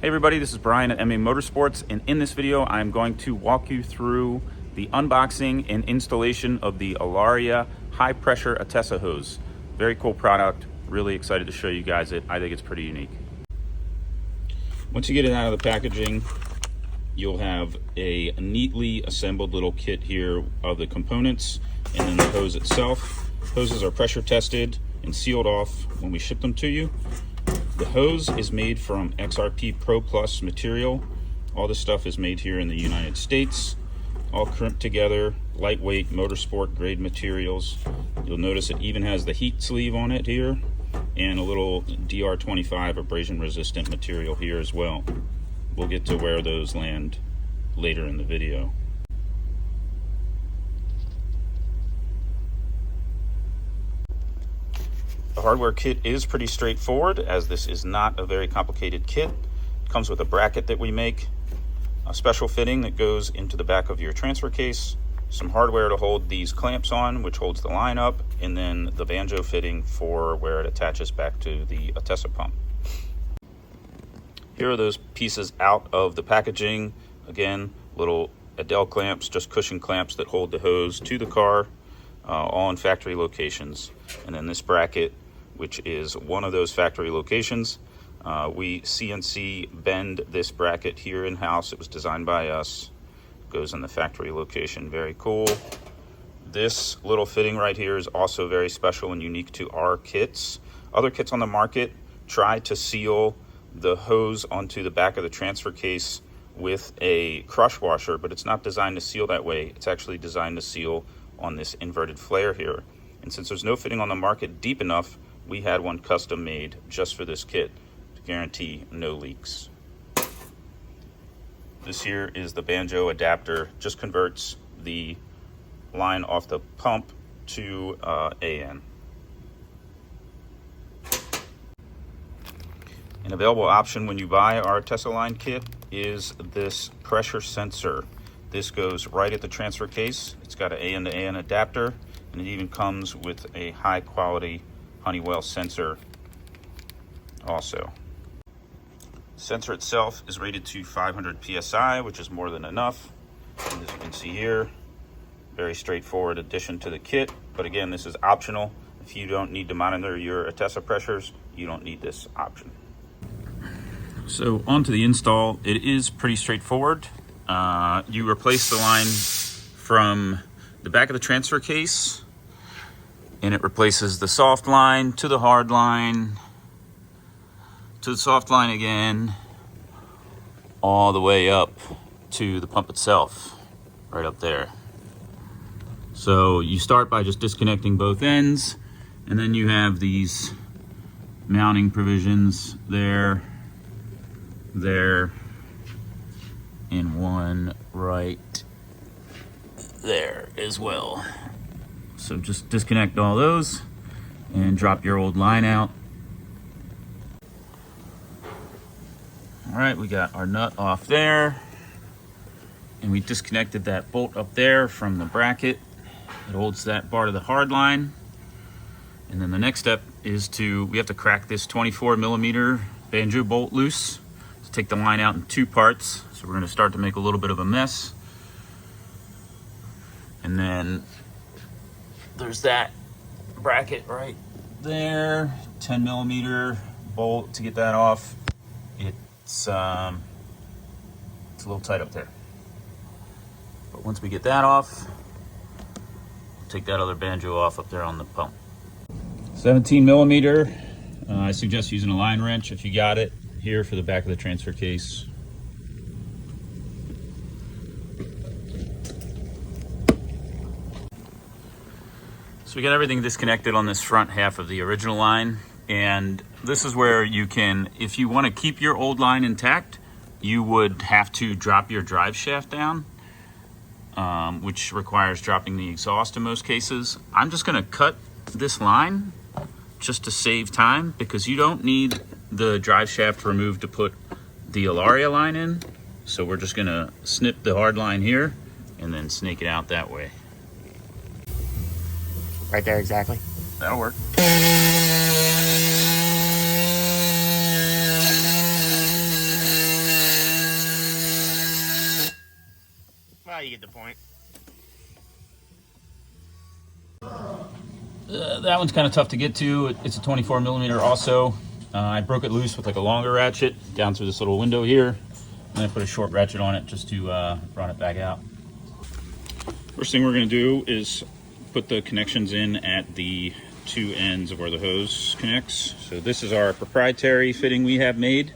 Hey everybody, this is Brian at MA-Motorsports, and in this video I'm going to walk you through the unboxing and installation of the ALARIA high pressure ATTESA hose. Very cool product, really excited to show you guys it. I think it's pretty unique. Once you get it out of the packaging, you'll have a neatly assembled little kit here of the components and then the hose itself. Hoses are pressure tested and sealed off when we ship them to you. The hose is made from XRP Pro Plus material. All this stuff is made here in the United States. All crimped together, lightweight, motorsport grade materials. You'll notice it even has the heat sleeve on it here and a little DR25 abrasion resistant material here as well. We'll get to where those land later in the video. The hardware kit is pretty straightforward, as this is not a very complicated kit. It comes with a bracket that we make, a special fitting that goes into the back of your transfer case, some hardware to hold these clamps on, which holds the line up, and then the banjo fitting for where it attaches back to the ATTESA pump. Here are those pieces out of the packaging. Again, little Adele clamps, just cushion clamps that hold the hose to the car, all in factory locations. And then this bracket, which is one of those factory locations. We CNC bend this bracket here in-house. It was designed by us. Goes in the factory location. Very cool. This little fitting right here is also very special and unique to our kits. Other kits on the market try to seal the hose onto the back of the transfer case with a crush washer, but it's not designed to seal that way. It's actually designed to seal on this inverted flare here. And since there's no fitting on the market deep enough, we had one custom made just for this kit to guarantee no leaks. This here is the banjo adapter, just converts the line off the pump to AN. An available option when you buy our ATTESA line kit is this pressure sensor. This goes right at the transfer case. It's got an AN to AN adapter, and it even comes with a high quality Honeywell sensor also. The sensor itself is rated to 500 PSI, which is more than enough. And as you can see here, very straightforward addition to the kit. But again, this is optional. If you don't need to monitor your ATTESA pressures, you don't need this option. So onto the install, it is pretty straightforward. You replace the line from the back of the transfer case, and it replaces the soft line to the hard line, to the soft line again, all the way up to the pump itself, right up there. So you start by just disconnecting both ends, and then you have these mounting provisions there, and one right there as well. So just disconnect all those and drop your old line out. All right, we got our nut off there, and we disconnected that bolt up there from the bracket. It holds that bar to the hard line. And then the next step is we have to crack this 24 millimeter banjo bolt loose to take the line out in two parts. So we're going to start to make a little bit of a mess. And then there's that bracket right there, 10 millimeter bolt to get that off. It's a little tight up there. But once we get that off, we'll take that other banjo off up there on the pump. 17 millimeter. I suggest using a line wrench if you got it here for the back of the transfer case. So we got everything disconnected on this front half of the original line, and this is where you can, if you want to keep your old line intact, you would have to drop your drive shaft down, which requires dropping the exhaust in most cases. I'm just going to cut this line just to save time, because you don't need the drive shaft removed to put the ALARIA line in. So we're just going to snip the hard line here and then snake it out that way. Right there, exactly. That'll work. you get the point. That one's kind of tough to get to. It's a 24 millimeter also. I broke it loose with like a longer ratchet down through this little window here. And I put a short ratchet on it just to run it back out. First thing we're going to do is put the connections in at the two ends of where the hose connects. So this is our proprietary fitting we have made.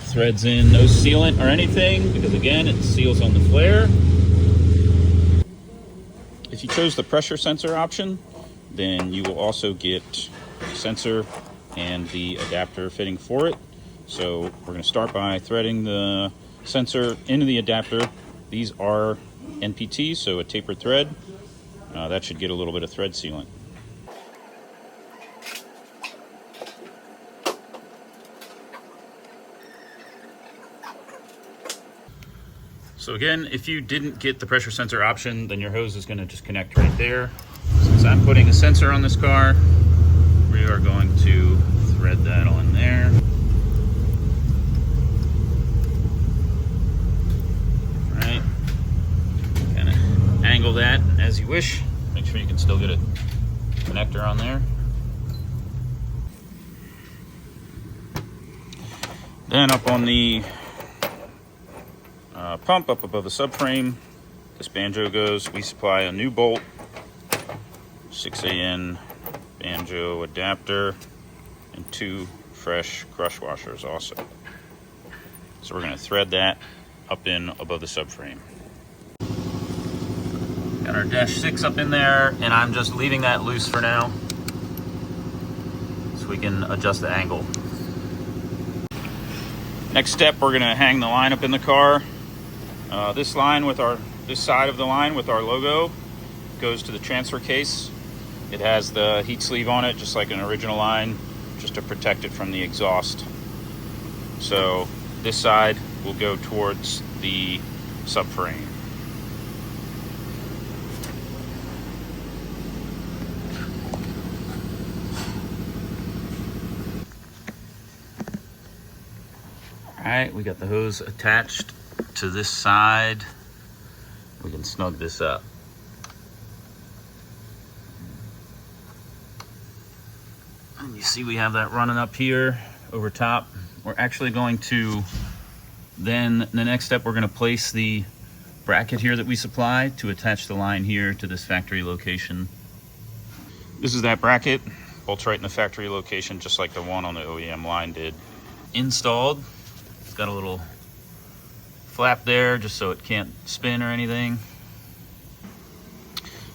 Threads in no sealant or anything because again it seals on the flare. If you chose the pressure sensor option, then you will also get the sensor and the adapter fitting for it. So we're going to start by threading the sensor into the adapter. These are NPT, so a tapered thread. That should get a little bit of thread sealant. So again, if you didn't get the pressure sensor option, then your hose is going to just connect right there. Since I'm putting a sensor on this car, we are going to thread that on there. All right, kind of angle that as you wish. Make sure you can still get a connector on there. Then up on the pump up above the subframe, this banjo goes. We supply a new bolt, 6AN banjo adapter, and 2 fresh crush washers also. So we're going to thread that up in above the subframe. Got our dash 6 up in there, and I'm just leaving that loose for now so we can adjust the angle. Next step, we're going to hang the line up in the car. This side of the line with our logo goes to the transfer case. It has the heat sleeve on it, just like an original line, just to protect it from the exhaust. So this side will go towards the subframe. All right, we got the hose attached to this side. We can snug this up. And you see we have that running up here over top. We're actually going to, then the next step, we're going to place the bracket here that we supply to attach the line here to this factory location. This is that bracket, bolts right in the factory location, just like the one on the OEM line did. Installed. It's got a little flap there just so it can't spin or anything.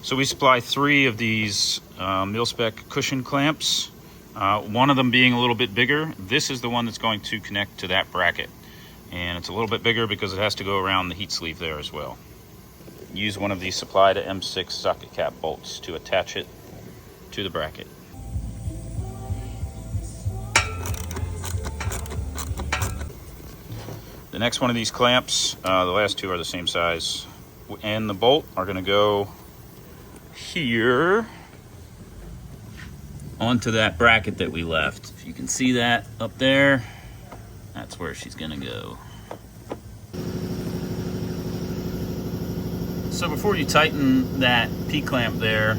So we supply 3 of these mil-spec cushion clamps, one of them being a little bit bigger. This is the one that's going to connect to that bracket, and it's a little bit bigger because it has to go around the heat sleeve there as well. Use one of these supply to M6 socket cap bolts to attach it to the bracket. The next one of these clamps, the last 2 are the same size, and the bolt are going to go here onto that bracket that we left. If you can see that up there, that's where she's going to go. So before you tighten that P-clamp there,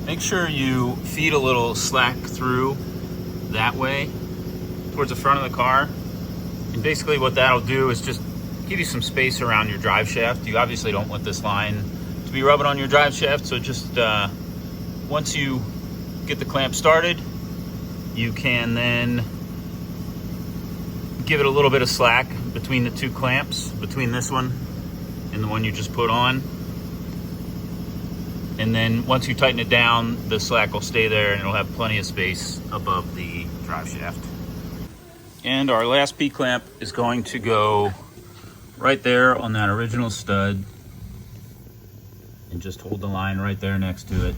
make sure you feed a little slack through that way towards the front of the car. And basically what that'll do is just give you some space around your drive shaft. You obviously don't want this line to be rubbing on your drive shaft, so just once you get the clamp started, you can then give it a little bit of slack between the 2 clamps, between this one and the one you just put on. And then once you tighten it down, the slack will stay there and it'll have plenty of space above the drive shaft. And our last P-clamp is going to go right there on that original stud and just hold the line right there next to it.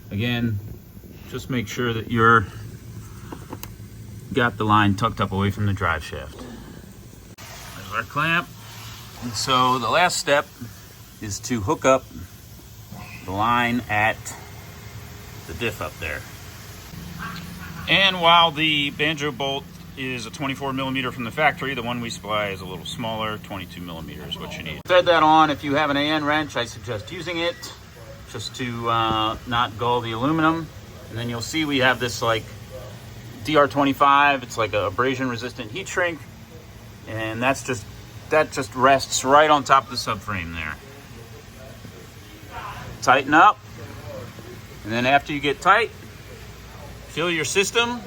Again, just make sure that you're got the line tucked up away from the drive shaft. There's our clamp. And so the last step is to hook up the line at the diff up there. And while the banjo bolt is a 24 millimeter from the factory. The one we supply is a little smaller, 22 millimeters, what you need. Thread that on. If you have an AN wrench, I suggest using it just to not gull the aluminum. And then you'll see we have this like DR25. It's like a abrasion resistant heat shrink. And that just rests right on top of the subframe there. Tighten up. And then after you get tight, fill your system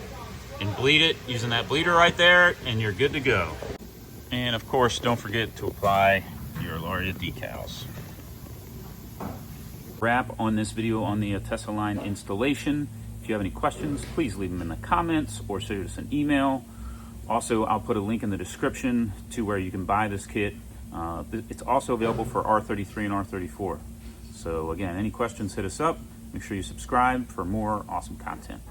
and bleed it using that bleeder right there, and you're good to go. And of course, don't forget to apply your ALARIA decals. Wrap on this video on the ATTESA line installation. If you have any questions, please leave them in the comments or send us an email. Also, I'll put a link in the description to where you can buy this kit. It's also available for R33 and R34. So again, any questions, hit us up. Make sure you subscribe for more awesome content.